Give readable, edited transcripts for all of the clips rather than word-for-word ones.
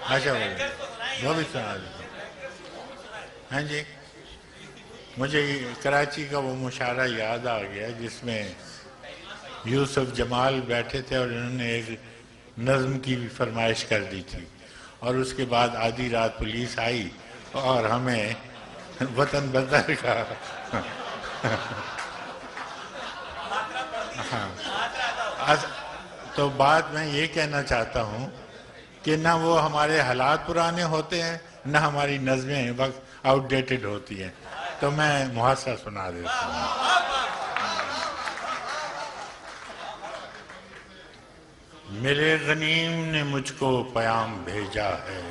اچھا وہ بھی سنا دیتے ہاں جی. مجھے کراچی کا وہ مشاعرہ یاد آ گیا جس میں یوسف جمال بیٹھے تھے اور انہوں نے ایک نظم کی بھی فرمائش کر دی تھی، اور اس کے بعد آدھی رات پولیس آئی اور ہمیں وطن بدر کا تو بات میں یہ کہنا چاہتا ہوں کہ نہ وہ ہمارے حالات پرانے ہوتے ہیں، نہ ہماری نظمیں وقت آؤٹ ڈیٹڈ ہوتی ہیں. تو میں محاصرہ سنا دیتا ہوں. میرے غنیم نے مجھ کو پیام بھیجا ہے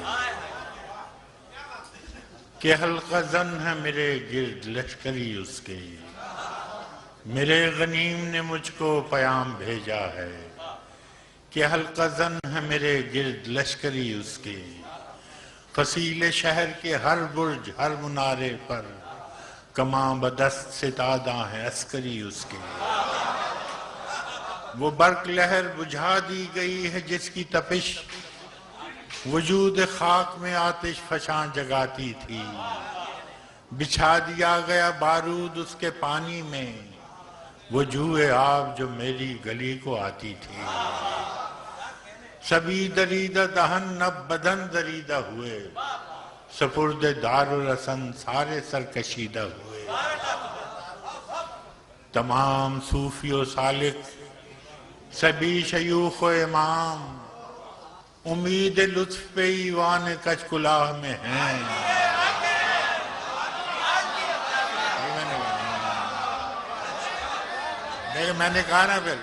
کہ حلقہ زن ہے میرے گرد لشکری اس کے. میرے غنیم نے مجھ کو پیام بھیجا ہے کہ حلقہ زن ہے میرے گرد لشکری اس کے. فصیل شہر کے ہر برج ہر منارے پر کماں بدست ستادہ ہیں عسکری اس کے. وہ برق لہر بجھا دی گئی ہے جس کی تپش وجود خاک میں آتش فشاں جگاتی تھی. بچھا دیا گیا بارود اس کے پانی میں وہ جوئے آب جو میری گلی کو آتی تھی. سبھی دریدہ دہن نب بدن دریدہ ہوئے سپرد دار الرسن سارے سرکشیدہ ہوئے. تمام صوفی و سالک سبھی شیوخ و امام امید لطف پہ ایوان کچ کلاہ میں ہیں. میں نے کہا نا پھر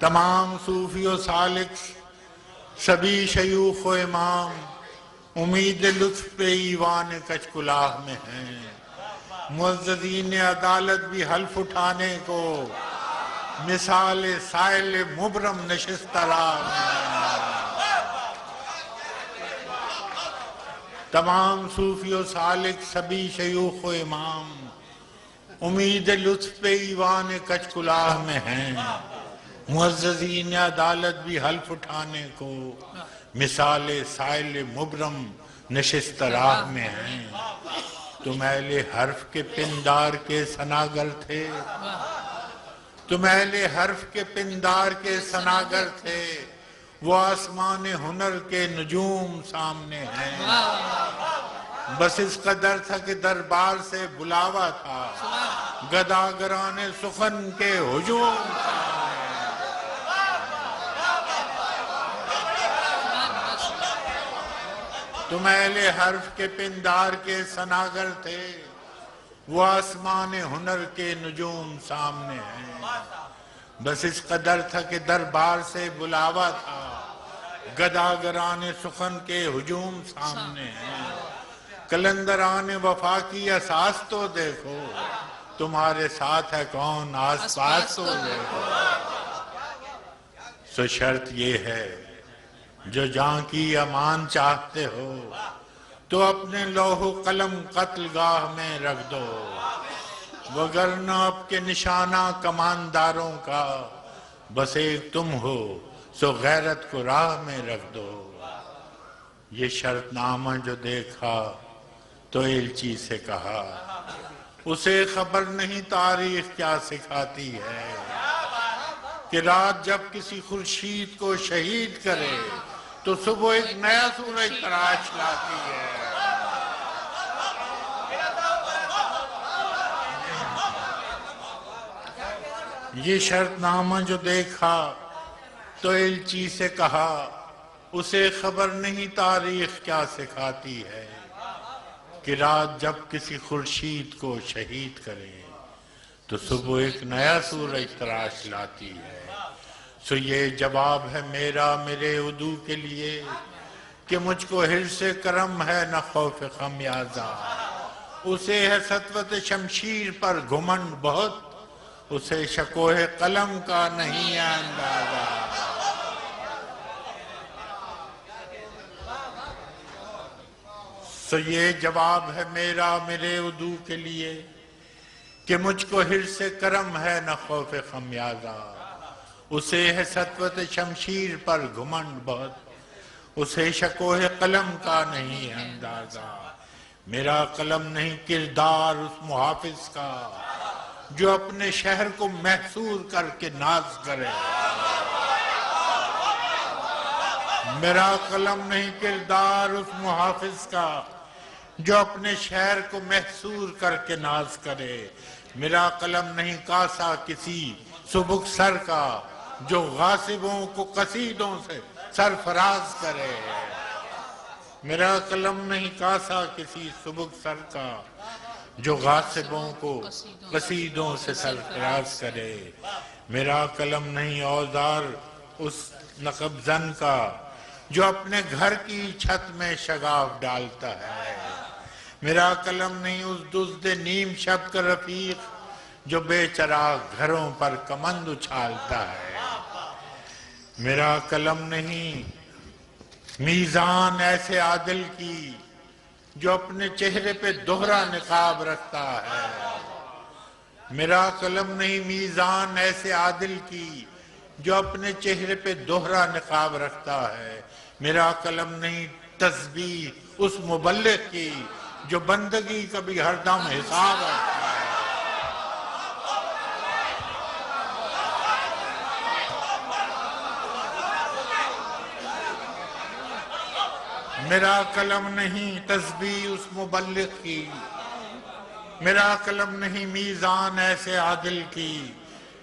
تمام صوفی و سالک سبھی شیوخ و امام امید لطف پہ ایوان کچ کلاہ میں ہیں. معززین عدالت بھی حلف اٹھانے کو مثال سائل مبرم نشستہ راہ میں. تمام صوفی و سالک سبھی شیوخ و امام امید لطف پہ ایوان کچ کلاہ میں ہیں. معززین عدالت بھی حلف اٹھانے کو مثال سائل مبرم نشستہ راہ میں ہیں. تم اہل حرف کے پندار کے ثناگر تھے تم اہل حرف کے پندار کے ثناگر تھے وہ آسمان ہنر کے نجوم سامنے ہیں. بس اس قدر تھا کہ دربار سے بلاوا تھا گداگران سخن کے ہجوم تم اہل حرف کے پندار کے ثناگر تھے وہ آسمان ہنر کے نجوم سامنے ہیں. بس اس قدر تھا کہ دربار سے بلاوا تھا گداگران سخن کے ہجوم سامنے ہیں. کلندران وفا کی اساس تو دیکھو تمہارے ساتھ ہے کون آس پاس تو دیکھو. سو شرط یہ ہے جو جان کی امان چاہتے ہو تو اپنے لوح و قلم قتل گاہ میں رکھ دو وگرنہ اب کے نشانہ کمانداروں کا بس ایک تم ہو سو غیرت کو راہ میں رکھ دو. یہ شرط نامہ جو دیکھا تو ایلچی سے کہا اسے خبر نہیں تاریخ کیا سکھاتی ہے کہ رات جب کسی خورشید کو شہید کرے تو صبح ایک نیا سورج تراش لاتی ہے. یہ شرط نامہ جو دیکھا تو ایلچی سے کہا اسے خبر نہیں تاریخ کیا سکھاتی ہے کہ رات جب کسی خورشید کو شہید کرے تو صبح ایک نیا سورج تراش لاتی ہے. سو یہ جواب ہے میرا میرے عدو کے لیے کہ مجھ کو حرص کرم ہے نہ خوف خمیازہ. اسے ہے سطوت شمشیر پر گھمنڈ بہت اسے شکوہ قلم کا نہیں ہے اندازہ. سو یہ جواب ہے میرا میرے عدو کے لیے کہ مجھ کو حرص کرم ہے نہ خوف خمیازہ. اسے ہے سطوت شمشیر پر گھمنڈ بہت، اسے شکوہ قلم کا نہیں اندازہ، میرا قلم نہیں کردار اس محافظ کا جو اپنے شہر کو محصور کر کے ناز کرے، میرا قلم نہیں کردار اس محافظ کا جو اپنے شہر کو محصور کر کے ناز کرے، میرا قلم نہیں کاسا کسی سبک سر کا جو غاصبوں کو قصیدوں سے سرفراز کرے، میرا قلم نہیں کاسا کسی سبک سر کا جو غاصبوں کو قصیدوں سے سرفراز کرے، میرا قلم نہیں اوزار اس نقب زن کا جو اپنے گھر کی چھت میں شگاف ڈالتا ہے، میرا قلم نہیں اس دزد نیم شب کا رفیق جو بے چراغ گھروں پر کمند اچھالتا ہے، میرا قلم نہیں میزان ایسے عادل کی جو اپنے چہرے پہ دوہرا نقاب رکھتا ہے، میرا قلم نہیں میزان ایسے عادل کی جو اپنے چہرے پہ دوہرا نقاب رکھتا ہے، میرا قلم نہیں تسبیح اس مبلغ کی جو بندگی کا بھی ہر دم حساب رکھتا ہے، میرا قلم نہیں تسبیح اس مبلغ کی، میرا قلم نہیں میزان ایسے عادل کی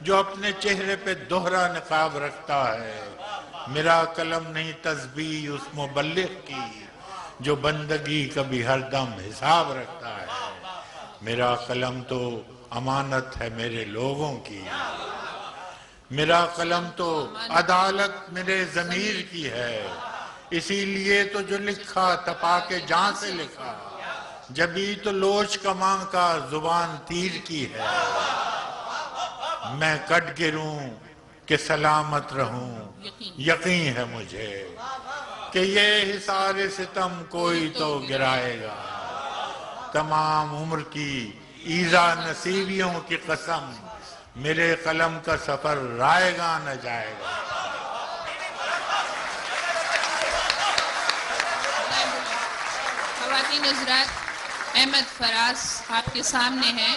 جو اپنے چہرے پہ دوہرا نقاب رکھتا ہے، میرا قلم نہیں تسبیح اس مبلغ کی جو بندگی کا بھی ہر دم حساب رکھتا ہے، میرا قلم تو امانت ہے میرے لوگوں کی، میرا قلم تو عدالت میرے ضمیر کی ہے، اسی لیے تو جو لکھا تپا کے جان سے لکھا، جبھی تو لوچ کماں کا زبان تیر کی ہے، میں کٹ گروں کہ سلامت رہوں، یقین ہے مجھے کہ یہ حصار ستم کوئی تو گرائے گا، تمام عمر کی ایذا نصیبیوں کی قسم میرے قلم کا سفر رائے گا نہ جائے گا۔ خواتین حضرات، احمد فراز آپ کے سامنے ہیں،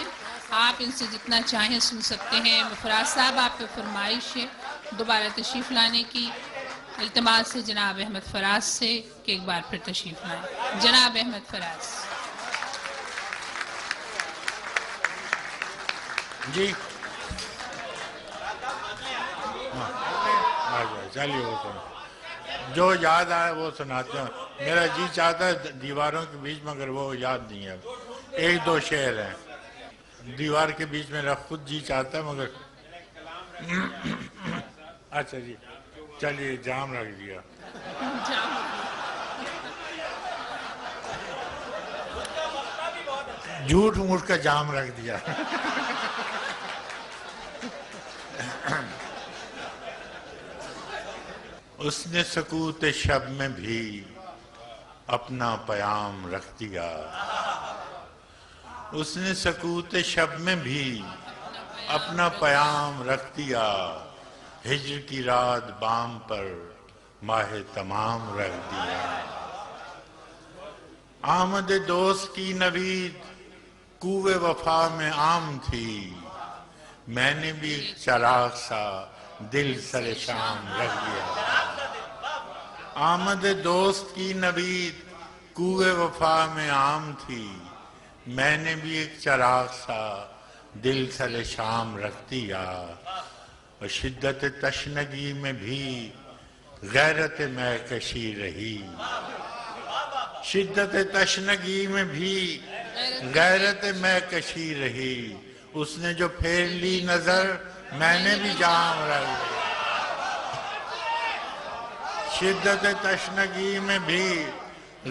آپ ان سے جتنا چاہیں سن سکتے ہیں۔ فراز صاحب، آپ پہ فرمائش ہے دوبارہ تشریف لانے کی، التماس ہے جناب احمد فراز سے کہ ایک بار پھر تشریف لائیں۔ جناب احمد فراز۔ جی چلیے وہ سن جو یاد آئے وہ سناتے ہیں، میرا جی چاہتا ہے دیواروں کے بیچ میں، مگر وہ یاد نہیں ہے، ایک دو شعر ہیں دیوار کے بیچ میں، میرا خود جی چاہتا ہے مگر اچھا جی چلیے جام رکھ دیا، جھوٹ موٹ کا جام رکھ دیا۔ اس نے سکوت شب میں بھی اپنا پیام رکھ دیا، اس نے سکوت شب میں بھی اپنا پیام رکھ دیا، ہجر کی رات بام پر ماہ تمام رکھ دیا، آمد دوست کی نوید کوہ وفا میں عام تھی، میں نے بھی ایک چراغ سا دل سر شام رکھ دیا، آمد دوست کی نوید کوہ وفا میں عام تھی، میں نے بھی ایک چراغ سا دل سر شام رکھ دیا، اور شدت تشنگی میں بھی غیرت مہکشی رہی، شدت تشنگی میں بھی غیرت مہکشی رہی، اس نے جو پھیر لی نظر میں نے بھی جام رکھ دیا، شدت تشنگی میں بھی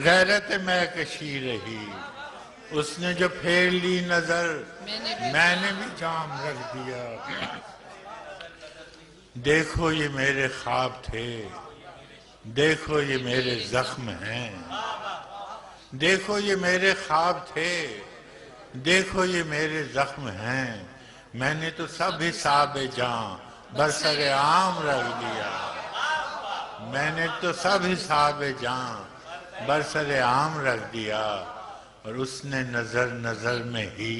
غیرت مہکشی رہی، اس نے جو پھیر لی نظر میں نے بھی جام رکھ دیا، دیکھو یہ میرے خواب تھے، دیکھو یہ میرے زخم ہیں، دیکھو یہ میرے خواب تھے، دیکھو یہ میرے زخم ہیں، میں نے تو سب حساب جاں برسر عام رکھ دیا، میں نے تو سب حساب جان برسر عام رکھ دیا، اور اس نے نظر نظر میں ہی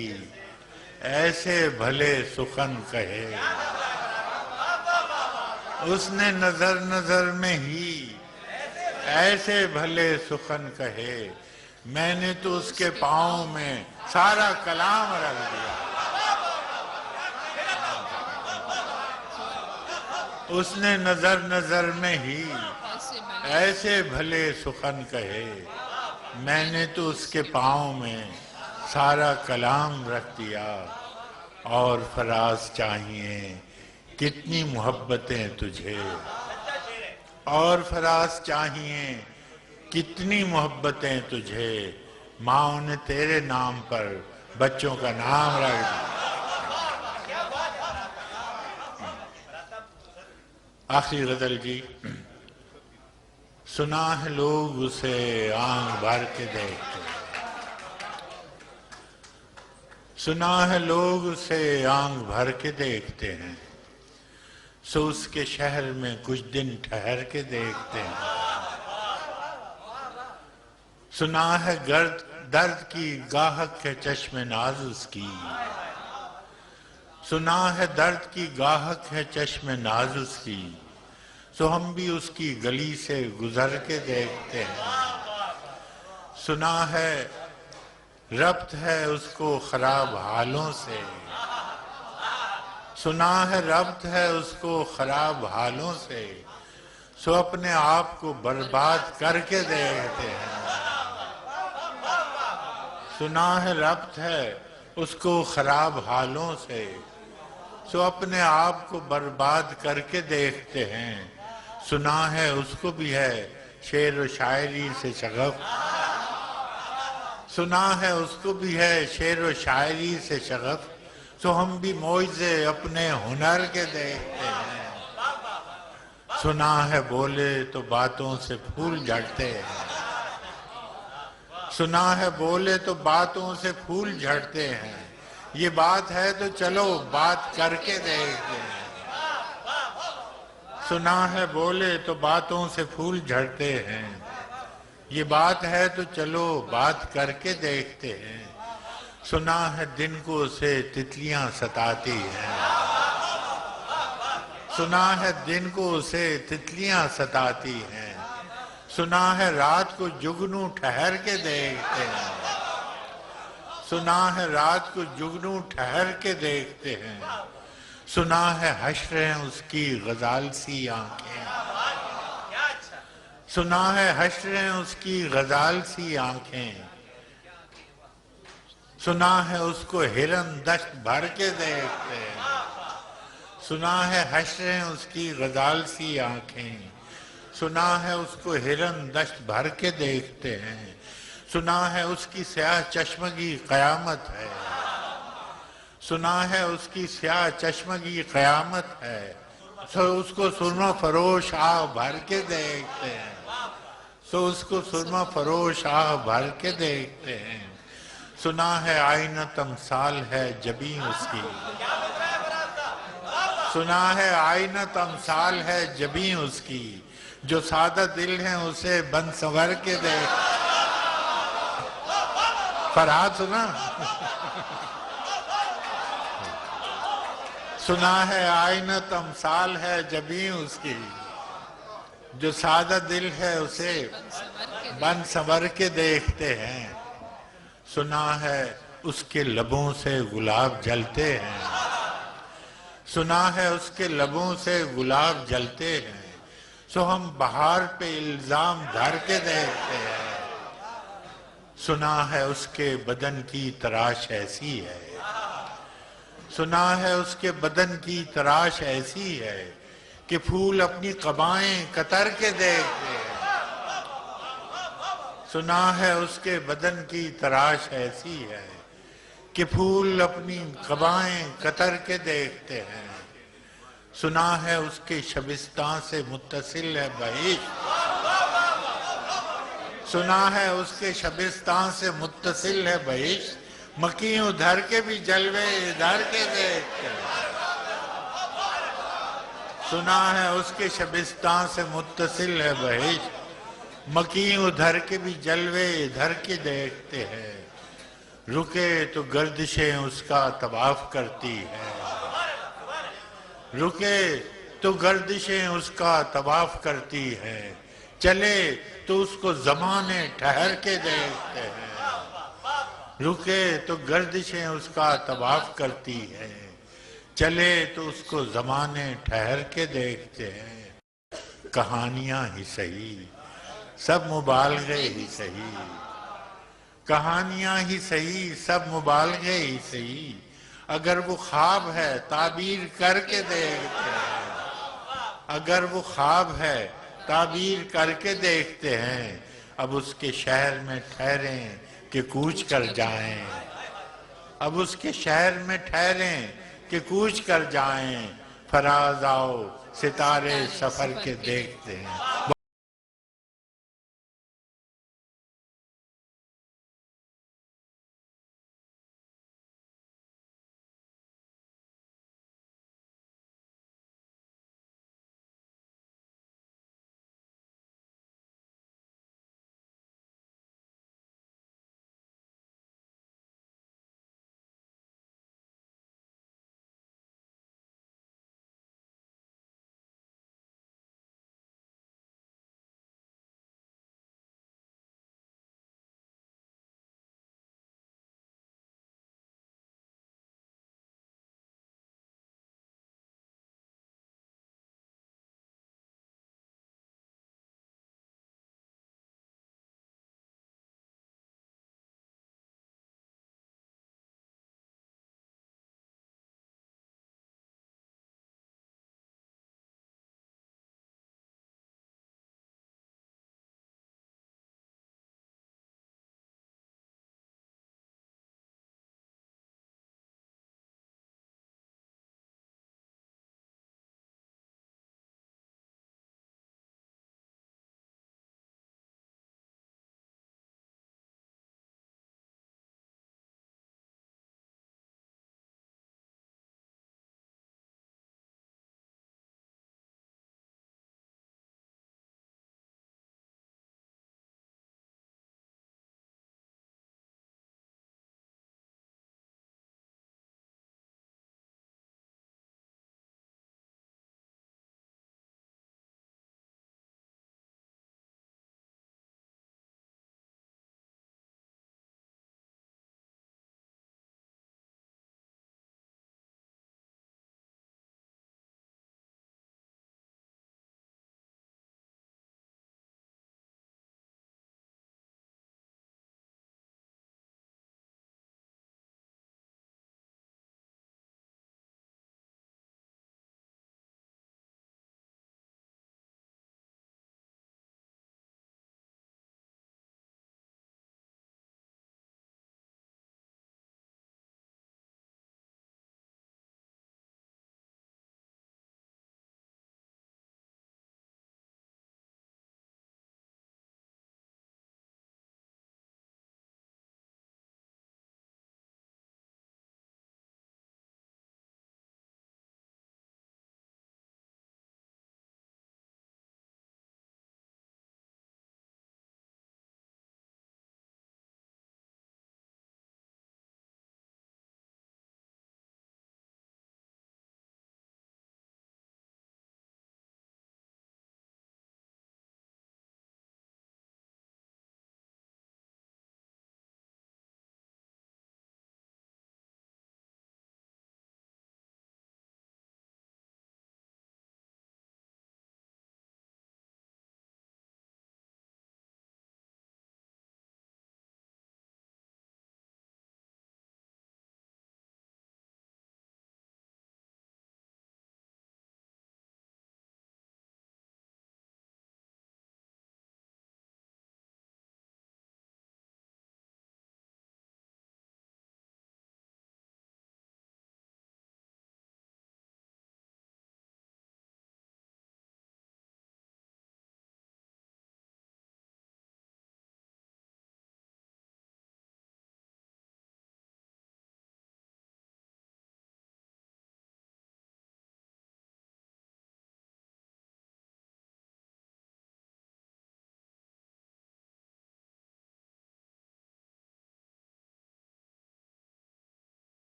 ایسے بھلے سخن کہے، اس نے نظر نظر میں ہی ایسے بھلے سخن کہے، میں نے تو اس کے پاؤں میں سارا کلام رکھ دیا، اس نے نظر نظر میں ہی ایسے بھلے سخن کہے، میں نے تو اس کے پاؤں میں سارا کلام رکھ دیا، اور فراز چاہیے کتنی محبتیں تجھے، اور فراز چاہیے کتنی محبتیں تجھے، ماں نے تیرے نام پر بچوں کا نام رکھ دیا۔ آخری غزل جی، سنا ہے لوگ اسے آنکھ بھر کے دیکھتے ہیں، سنا ہے لوگ اسے آنکھ بھر کے دیکھتے ہیں، سو اس کے شہر میں کچھ دن ٹھہر کے دیکھتے ہیں، سنا ہے درد کی گاہک ہے چشم ناز اس کی، سنا ہے درد کی گاہک ہے چشم ناز اس کی، سو ہم بھی اس کی گلی سے گزر کے دیکھتے ہیں، سنا ہے ربط ہے اس کو خراب حالوں سے، سنا ہے ربط ہے اس کو خراب حالوں سے، سو اپنے آپ کو برباد کر کے دیکھتے ہیں، سنا ہے ربط ہے اس کو خراب حالوں سے، سو اپنے آپ کو برباد کر کے دیکھتے ہیں، سنا ہے اس کو بھی ہے شعر و شاعری سے شغف، سنا ہے اس کو بھی ہے شعر و شاعری سے شغف، سو ہم بھی معجزے اپنے ہنر کے دیکھتے ہیں، سنا ہے بولے تو باتوں سے پھول جھڑتے ہیں، سنا ہے بولے تو باتوں سے پھول جھڑتے ہیں، یہ بات ہے تو چلو بات کر کے دیکھتے ہیں، سنا ہے بولے تو باتوں سے پھول جھڑتے ہیں، یہ بات ہے تو چلو بات کر کے دیکھتے ہیں، سنا ہے دن کو اسے تتلیاں ستاتی ہیں، سنا ہے دن کو اسے تتلیاں ستاتی ہیں، سنا ہے رات کو جگنو ٹھہر کے دیکھتے ہیں، سنا ہے رات کو جگنو ٹھہر کے دیکھتے ہیں، سنا ہے حشر ہیں اس کی غزال سی آنکھیں، سنا ہے حشر ہیں اس کی غزال سی آنکھیں، سنا ہے اس کو ہرن دشت بھر کے دیکھتے ہیں، سنا ہے حشر ہیں اس کی غزال سی آنکھیں، سنا ہے اس کو ہرن دشت بھر کے دیکھتے ہیں، سنا ہے اس کی سیاہ چشمگی قیامت ہے، سنا ہے اس کی سیاہ چشمگی قیامت ہے، سو اس کو سرما فروش آہ بھر کے دیکھتے ہیں، سو اس کو سرما فروش آہ بھر کے دیکھتے ہیں، سنا ہے آئینہ تمثال ہے جبیں اس کی، سنا ہے آئینہ تمثال ہے جبیں اس کی، جو سادہ دل ہیں اسے بن سنور کے دیکھتے ہیں، فرحات سنا؟ سنا ہے آئینہ تمثال ہے جبیں اس کی، جو سادہ دل ہے اسے بن سنور کے دیکھتے ہیں، سنا ہے اس کے لبوں سے گلاب جلتے ہیں، سنا ہے اس کے لبوں سے گلاب جلتے ہیں، سو ہم بہار پہ الزام دھر کے دیکھتے ہیں، سنا ہے اس کے بدن کی تراش ایسی ہے، سنا ہے اس کے بدن کی تراش ایسی ہے کہ پھول اپنی قبائیں کتر کے دیکھتے ہیں، سنا ہے اس کے بدن کی تراش ایسی ہے کہ پھول اپنی قبائیں کتر کے دیکھتے ہیں، سنا ہے اس کے شبستان سے متصل ہے بہشت، سنا ہے اس کے شبستان سے متصل ہے بہشت، مکیوں دھر کے بھی جلوے ادھر کے دیکھتے ہیں، سنا ہے اس کے شبستان سے متصل ہے بہشت، مکیں ادھر کے بھی جلوے ادھر کے دیکھتے ہیں، رکے تو گردشیں اس کا طواف کرتی ہے، رکے تو گردشیں اس کا طواف کرتی ہے، چلے تو اس کو زمانے ٹھہر کے دیکھتے ہیں، رکے تو گردشیں اس کا طواف کرتی ہے، چلے تو اس کو زمانے ٹھہر کے دیکھتے ہیں، کہانیاں ہی صحیح سب مبالغے ہی صحیح، کہانیاں ہی صحیح سب مبالغے ہی صحیح، اگر وہ خواب ہے تعبیر کر کے دیکھتے ہیں، اگر وہ خواب ہے تعبیر کر کے دیکھتے ہیں، اب اس کے شہر میں ٹھہریں کہ کوچ کر جائیں، اب اس کے شہر میں ٹھہریں کہ کوچ کر جائیں، فراز آؤ ستارے سفر کے دیکھتے ہیں۔